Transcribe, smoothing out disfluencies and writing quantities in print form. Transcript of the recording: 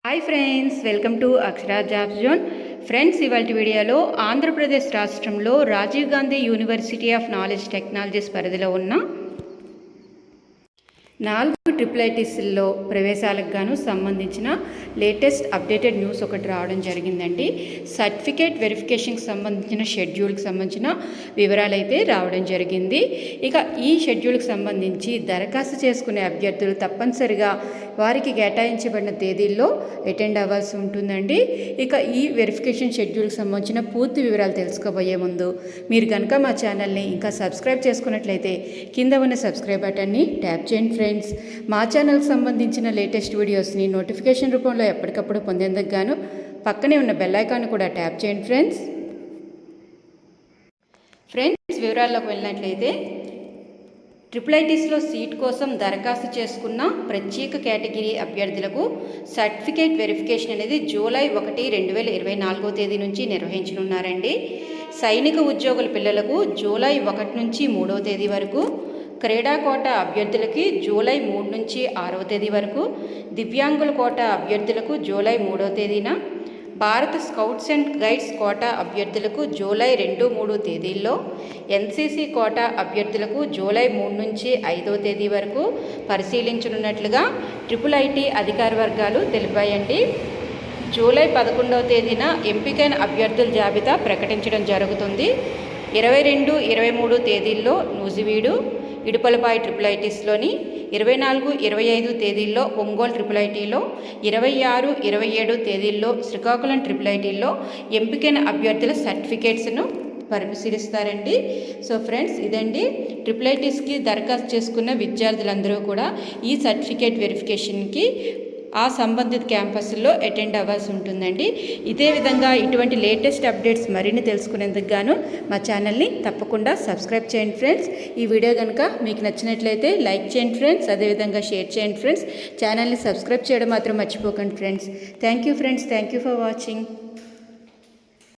Hi friends, welcome to Akshara job zone. Friends, ఇవాళ వీడియోలో ఆంధ్రప్రదేశ్ రాష్ట్రంలో Rajiv Gandhi university of knowledge technologies పరిధిలో ఉన్న 4 ట్రిపుల్ ఐటీస్లో ప్రవేశాలకు గాను సంబంధించిన లేటెస్ట్ అప్డేటెడ్ న్యూస్ ఒకటి రావడం జరిగిందండి. సర్టిఫికేట్ వెరిఫికేషన్కి సంబంధించిన షెడ్యూల్కి సంబంధించిన వివరాలు అయితే రావడం జరిగింది. ఇక ఈ షెడ్యూల్కి సంబంధించి దరఖాస్తు చేసుకునే అభ్యర్థులు తప్పనిసరిగా వారికి కేటాయించబడిన తేదీల్లో అటెండ్ అవ్వాల్సి ఉంటుందండి. ఇక ఈ వెరిఫికేషన్ షెడ్యూల్కి సంబంధించిన పూర్తి వివరాలు తెలుసుకోబోయే ముందు మీరు కనుక మా ఛానల్ని ఇంకా సబ్స్క్రైబ్ చేసుకున్నట్లయితే కింద ఉన్న సబ్స్క్రైబ్ బటన్ని ట్యాప్ చేయండి. ఫ్రెండ్స్, మా ఛానల్కి సంబంధించిన లేటెస్ట్ వీడియోస్ని నోటిఫికేషన్ రూపంలో ఎప్పటికప్పుడు పొందేందుకు గాను పక్కనే ఉన్న బెల్ ఐకాన్ కూడా ట్యాప్ చేయండి. ఫ్రెండ్స్, వివరాల్లోకి వెళ్ళినట్లయితే ట్రిపుల్ ఐటీస్లో సీట్ కోసం దరఖాస్తు చేసుకున్న ప్రత్యేక కేటగిరీ అభ్యర్థులకు సర్టిఫికేట్ వెరిఫికేషన్ అనేది జూలై 1, 2024 తేదీ నుంచి నిర్వహించనున్నారండి. సైనిక ఉద్యోగుల పిల్లలకు జూలై 1 నుంచి 3వ తేదీ వరకు, క్రీడా కోట అభ్యర్థులకి జూలై 3 నుంచి 6వ తేదీ వరకు, దివ్యాంగుల కోట అభ్యర్థులకు జూలై 3వ తేదీన, భారత స్కౌట్స్ అండ్ గైడ్స్ కోట అభ్యర్థులకు జూలై 2, 3 తేదీల్లో, ఎన్సీసీ కోట అభ్యర్థులకు జూలై 3 నుంచి 5వ తేదీ వరకు పరిశీలించనున్నట్లుగా ట్రిపుల్ ఐటీ అధికార వర్గాలు తెలిపాయండి. జూలై 11వ తేదీన ఎంపికైన అభ్యర్థుల జాబితా ప్రకటించడం జరుగుతుంది. 22, 23 తేదీల్లో నూజివీడు, ఇడుపలపాయ ట్రిపుల్ ఐటీస్లోని, 24, 25 తేదీల్లో ఒంగోలు ట్రిపుల్ ఐటీలో, 26, 27 తేదీల్లో శ్రీకాకుళం ట్రిపుల్ ఐటీలో ఎంపికైన అభ్యర్థుల సర్టిఫికేట్స్ను పరిశీలిస్తారండి. సో ఫ్రెండ్స్, ఇదండి ట్రిపుల్ ఐటీస్కి దరఖాస్తు చేసుకున్న విద్యార్థులందరూ కూడా ఈ సర్టిఫికేట్ వెరిఫికేషన్కి ఆ సంబంధిత క్యాంపస్లో అటెండ్ అవ్వాల్సి ఉంటుందండి. ఇదే విధంగా ఇటువంటి లేటెస్ట్ అప్డేట్స్ మరిన్ని తెలుసుకునేందుకు గాను మా ఛానల్ని తప్పకుండా సబ్స్క్రైబ్ చేయండి. ఫ్రెండ్స్, ఈ వీడియో కనుక మీకు నచ్చినట్లయితే లైక్ చేయండి ఫ్రెండ్స్, అదేవిధంగా షేర్ చేయండి ఫ్రెండ్స్. ఛానల్ని సబ్స్క్రైబ్ చేయడం మాత్రం మర్చిపోకండి friends. Thank you friends, thank you for watching.